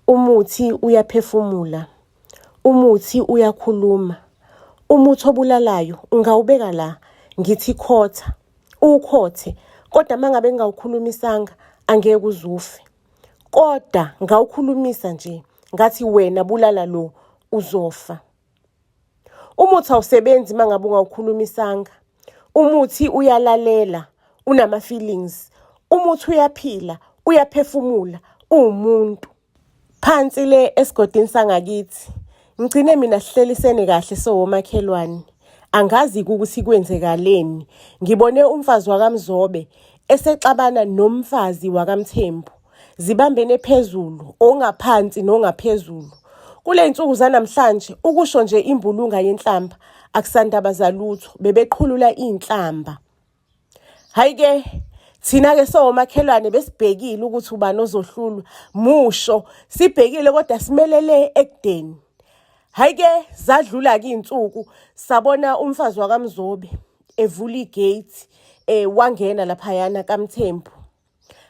Umuthi uyaphefumula. Umuthi uyakhuluma. Umuthi obulalayo ungawubeka la, ngithi khotha. Ukhothe, kodwa mangabe ngawukhulumisanga angeke uzufe. Kodwa ngawukhulumisa nje, ngathi wena bulala lo, uzofa. Umuthi awusebenzi mangabe ungawukhulumisanga. Umuthi uyalalela, unama feelings. Umuthi uyaphila, uyaphefumula, uwumuntu. Phansi le esigodini sangakithi, ngigcine mina sihlelisene kahle sowomakhelwane. Angazi ukuthi kwenzekaleni. Ngibone umfazi wakaMzobe esexabana nomfazi wakaMthembu. Zibambene phezulu, ongaphansi nongaphezulu. Kule insuku zanamhlanje, ukusho nje imbulunga yenhlamba, akusandabaza lutho, bebeqhulula inhlamba. Hayi-ke, thina-ke sowomakhelwane besibhekile ukuthi ubani ozohlulwa. Musho, sibhekile kodwa simelele ekudeni. Hayi-ke, zadlula-ke iy'nsuku, sabona umfazi wakaMzobe evula igate, wangena laphayana kaMthembu.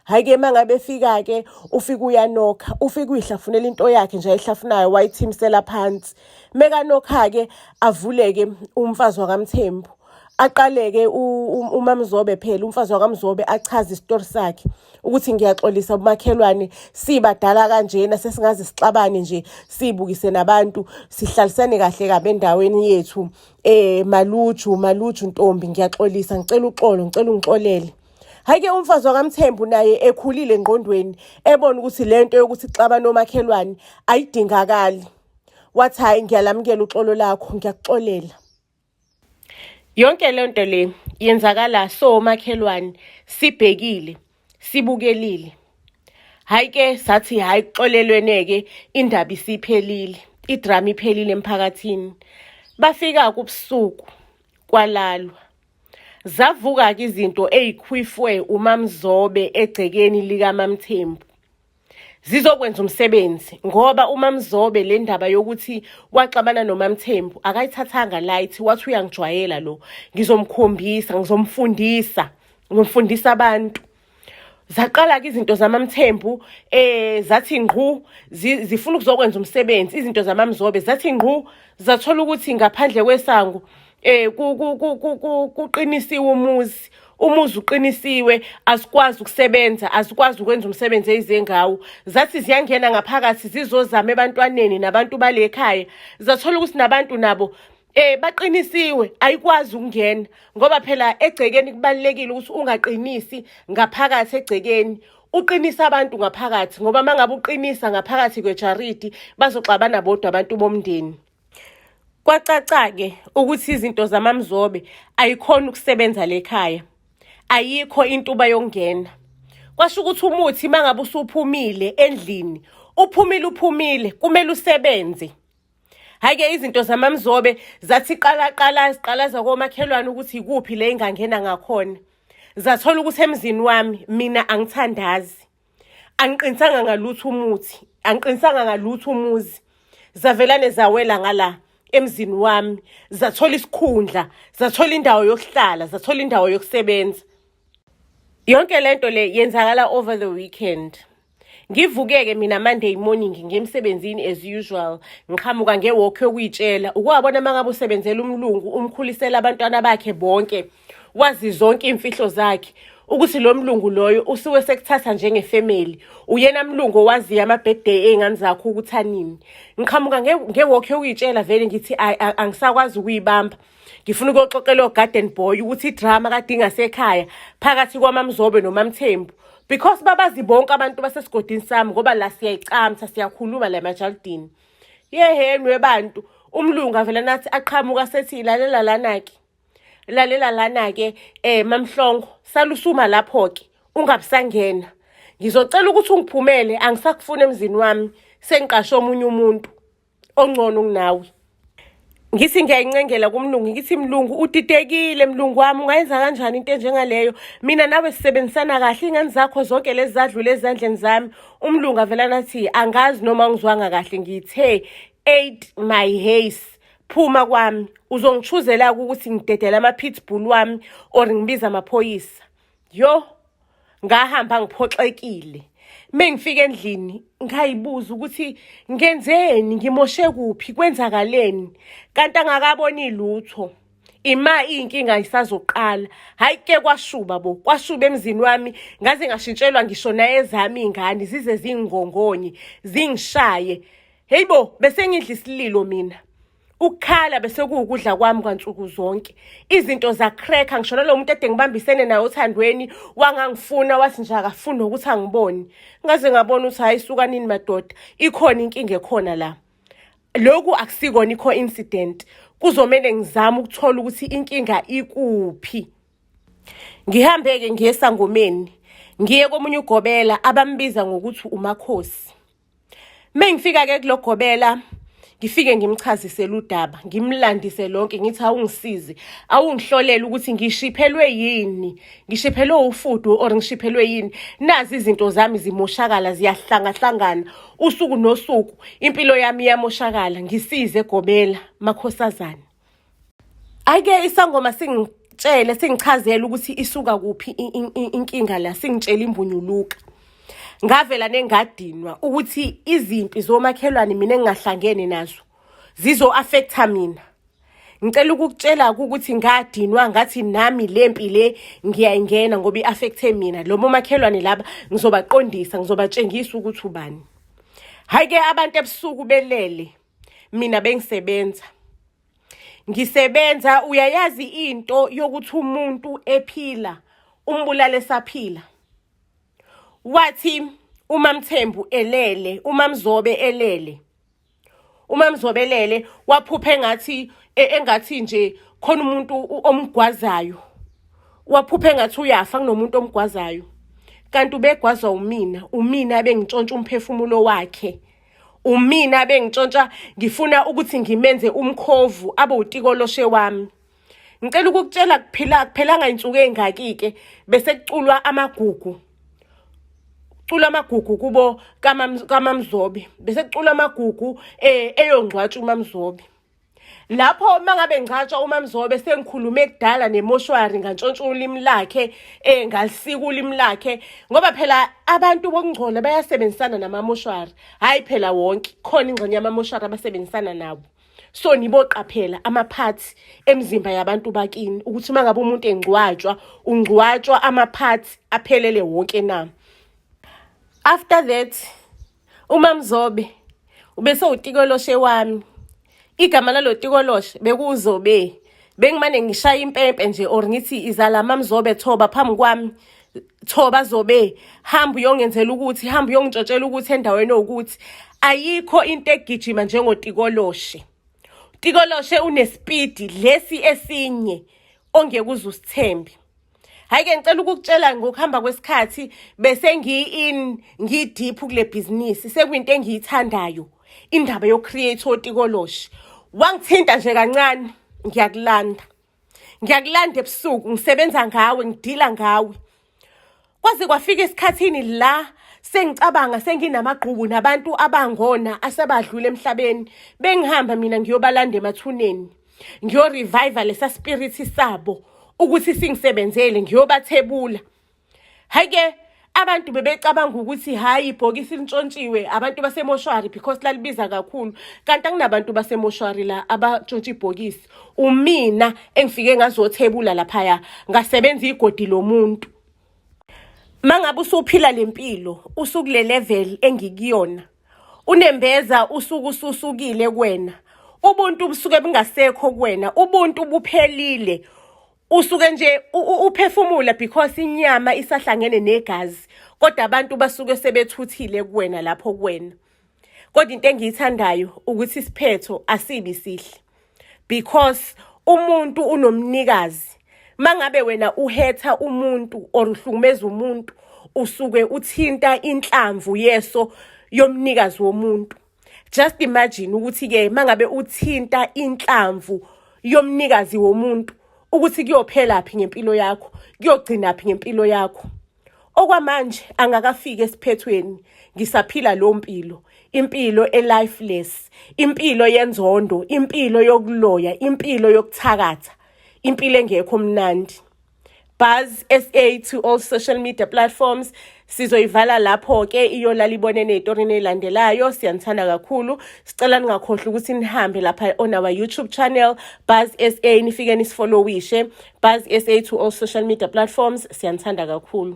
Hayi-ke, mangabe efika-ke, ufika uyanokha, ufika uyihlafunela into yakhe nje ayihlafunayo, wayithimisela phansi. Mekanokha-ke, avuleke umfazi wakaMthembu. Aqaleke uMamzobe phela, umfazi wakaMzobe achaza isitori sakhe ukuthi ngiyaxolisa umakhelwane, sibadala kanjena sesingaze sixabane nje, sibukise nabantu, sihlalisane kahle kabe endaweni yethu. Maluju ntombi, ngiyaxolisa, ngicela uxolo, ngicela ungixolele. Hayi-ke umfazi wakaMthembu naye ekhulile engqondweni, ebona ukuthi lento yokuthi xabana nomakhelwane ayidingakali. Wathi hayi, ngiyalamukela uxolo lakho, ngiyakuxolela. Yonke lento le yenzakala somakhelwane, sibhekile, sibukelile. Hayi-ke sathi hayi kuxolelweneke, indaba isiphelile, idrama iphelile emphakathini. Bafika kubusuku kwalalwa. Zavuka-ke izinto ezikhwifwe uMamzobe egcekeni likaMamthembu. Zizokwenza umsebenzi ngoba uMamzobe le ndaba yokuthi waxabana noMamthembu akayithathanga light, wathi uyangijwayela lo, ngizomkhombisa, ngizomfundisa abantu. Zaqala-ke izinto zamaMthembu zathi ngqu, zifuna ukuzokwenza umsebenzi. Izinto zamaMzobe zathi ngqu, zathola ukuthi ngaphandle kwesango kuqinisiwe umuzi uqinisiwe, asikwazi ukusebenza, asikwazi ukwenza umsebenzi eyize ngawo. Zathi ziyangena ngaphakathi zizozama ebantwaneni nabantu bale ekhaya, zathola ukuthi nabantu nabo baqinisiwe, ayikwazi ukungena ngoba phela egcekeni kubalekile ukuthi ungaqinisi ngaphakathi egcekeni, uqinisa abantu ngaphakathi ngoba mangabe uqinisa ngaphakathi kwejaridi bazoxabana bodwa abantu bomndeni. Kwacaca-ke ukuthi izinto zamaMzobe ayikhona ukusebenza lekhaya, ayikho intuba yokungena. Kwasho ukuthi umuthi mangabe usuphumile endlini, uphumile, kumele usebenze. Hayi-ke izinto zamaMzobe zathi ziqalaza komakhelwane ukuthi ikuphi le ingangena ngakhona. Zathola ukuthi emzini wami mina angithandazi, angiqinisanga ngalutho umuthi, angiqinisanga ngalutho umuzi. Zavelane zawela ngala emzini wami, zathola isikhundla, zathola indawo yokuhlala, zathola indawo yokusebenza. Yonke lento le yenzakala over the weekend. Ngivuke-ke mina Monday morning ngemsebenzini as usual, ngiqhamuka ngewalk yokuyitshela ukwabona mangabe usebenzela umlungu, umkhulisela abantwana bakhe bonke, wazi zonke imfihlo zakhe ukuthi lo mlungu loyo usuke sekuthatha njengefamily. Uyena mlungu owaziyo ama-birthday ey'ngane zakho ukuthi anini. Ngiqhamuka ngewalk yokuyitshela vele ngithi angisakwazi ukuyibamba. Ngifuna ukuyoxoxela o-garden boy ukuthi idrama kade ingasekhaya phakathi kwaMamzobe noMamthembu, because babazi bonke abantu basesigodini sami ngoba la siyayicamtha, siyakhuluma la emajalidini. Yeheni webantu, umlungu avela nathi aqhamuka sethi lalela lana-ke Mamhlongo, salusuma lapho-ke ungabusangena. Ngizocela ukuthi ungiphumele, angisakufuna emzini wami, sengiqashe omunye umuntu ongcono kunawe. Ngithi ngiyayincengela kumlungu, ngithi mlungu utitekile, mlungu wami ungayenza kanjani into enjengaleyo? Mina nawe sisebenzisana kahle, ingane zakho zonke lezi zadlule ezandleni zami. Umlungu avela nathi angazi noma ungizwanga kahle, ngithe 8 my haze, phuma kwami, uzongithuzela ukuthi ngidedela ama-pitbull wami or ngibiza amaphoyisa. Yo, ngahamba ngiphoxekile, Mengifika endlini ngayibuza ukuthi ngenzeni, ngimoshe kuphi, kwenzakaleni, kanti angakaboni lutho. Ima inkinga isazoqala. Hayi ke kwashuba kwashuba emzini wami, ngaze ngashintshelwa ngisho nayezami ingane zize zingongonye, zingishaye. Heyibo, bese ngidla isililo mina. Ukukhala bese kuwukudla kwami kwansuku zonke. Izinto zakreka, ngisho lo muntu ede ngibambisene naye othandweni wangangifuna wathi nje akafuni ukuthi angiboni. Ngaze ngabona ukuthi hayi suka nini madoda, ikhona inkinga ekhona la. Lokhu akusikona i-coincident. Kuzomele ngizame ukuthola ukuthi inkinga ikuphi. Ngihambe-ke ngiye esangomeni, ngiye komunye ugobela abambiza ngokuthi uMakhosi. Mengifika-ke kulogobela, ngifike ngimchazisele udaba, ngimlandise lonke, ngithi awungisize, awungihlolele ukuthi ngishiphelwe yini, ngishiphelwe ufudu or ngishiphelwe yini. Nazi izinto zami zimoshakala, ziyahlangahlangana usuku nosuku, impilo yami iyamoshakala, ngisize egobela Makhosazana. Ake isangoma singitshele, singichazele ukuthi isuka kuphi inkinga la, singitshela imbunyuluka. Ngavela nengadinwa ukuthi izimpi zomakhelwane mina engahlangene nazo zizo-affecta mina. Ngicela ukukutshela ukuthi ngadinwa ngathi nami lempi le ngiyayingena ngoba i-affecte mina. Lo makhelwane laba ngizobaqondisa, ngizobatshengisa ukuthi ubani. Hayi ke abantu ebusuku belele, mina bengisebenza. Ngisebenza, uyayazi into yokuthi umuntu ephila umbulale saphila. Wathi uMamthembu elele, uMamzobe elele. uMamzobe elele waphupha engathi nje khona umuntu omgwazayo. Waphupha engathi uyafa kunomuntu omgwazayo. Kanti ubegwazwa umina bengitshontsha umphefumulo wakhe. Umina bengitshontsha, ngifuna ukuthi ngimenze umkhovu abe utikoloshe wami. Ngicela ukukutshela kuphelanga insuku engakike bese kuculwa amagugu. Kuculwa amagugu kubo kaMamzobe. Bese kuculwa amagugu eyongcwatsha uMamzobe. Lapho mangabe ngicatshwa uMamzobe sengikhulume kudala nemoshwari ngantshontsha ulimi lakhe, ngalisika ulimi lakhe ngoba phela abantu bokungcola bayasebenzisana namamoshwari. Hayi phela wonke, khona ingxenye yamamoshwari abasebenzisana nabo. So niboqaphela amaphathi emzimba yabantu bakini ukuthi mangabe umuntu engcwatshwa, ungcwatshwa amaphathi aphelele wonke na. After that, uMamzobe ubese utikoloshe wami. Igama lalo tikoloshe bekuzobe. Bengimane ngishaya impempe nje or ngithi izala Mamzobe thoba phambi kwami. Thoba Zobe, hamba uyongenzela ukuthi, hamba uyongitshotshela ukuthi endaweni ukuthi ayikho into egijima njengotikoloshe. Tikoloshe unespeed lesi esinye ongeke uzusithembe. Hayi ke ngicela ukukutshela ngokuhamba kwesikhathi bese ngi-deep kule business, sekuyinto engiyithandayo, indaba yo-create otikoloshe. Wangithinta nje kancane, ngiyakulanda ebusuku, ngisebenza ngawe, ngidila ngawe. Kwaze kwafika esikhathini la sengicabanga senginamagqubu nabantu abangona asebadlula emhlabeni. Bengihamba mina ngiyobalanda emathuneni, ngiyo-revive lesa spirit sabo ukuthi singisebenzele, ngiyobathebula. Hayi ke abantu bebecabanga ukuthi hayi ibhokisi lintshontshiwe abantu basemoshwari because lalibiza kakhulu. Kanti akunabantu basemoshwari la abatshontsha ibhokisi. Umina engifike ngazothebula laphaya, ngasebenza igodi lomuntu. Mangabe usuphila lempilo, usukule level engikuyona, unembeza usuku ususukile kuwena, ubuntu busuke bungasekho kuwena, ubuntu buphelile. Usuke nje uphefumula because inyama isahlangene negazi, kodwa abantu basuke sebethuthile kuwena lapho kuwena. Kodwa into engiyithandayo ukuthi isiphetho asibi sihle because umuntu unomnikazi. Mangabe wena uhetha umuntu or uhlukumeza umuntu, usuke uthinta inhlamvu yeso yomnikazi womuntu. Just imagine ukuthi ke mangabe uthinta inhlamvu yomnikazi womuntu, ukuthi kuyophela phi ngempilo yakho, kuyogcina phi ngempilo yakho. Okwamanje angakafiki esiphethweni, ngisaphila lo mpilo, impilo elifeless, impilo yenzondo, impilo yokuloya, impilo yokuthakatha, impilo engekho mnandi. Buzz SA to all social media platforms. Sizoyivala lapho-ke iyolala ibone ney'torini ey'landelayo. Siyanithanda kakhulu. Sicela ningakhohlwa ukuthi nihambe lapha on our YouTube channel, Buzz SA, nifike nisifollowishe, Buzz SA to all social media platforms. Siyanithanda kakhulu.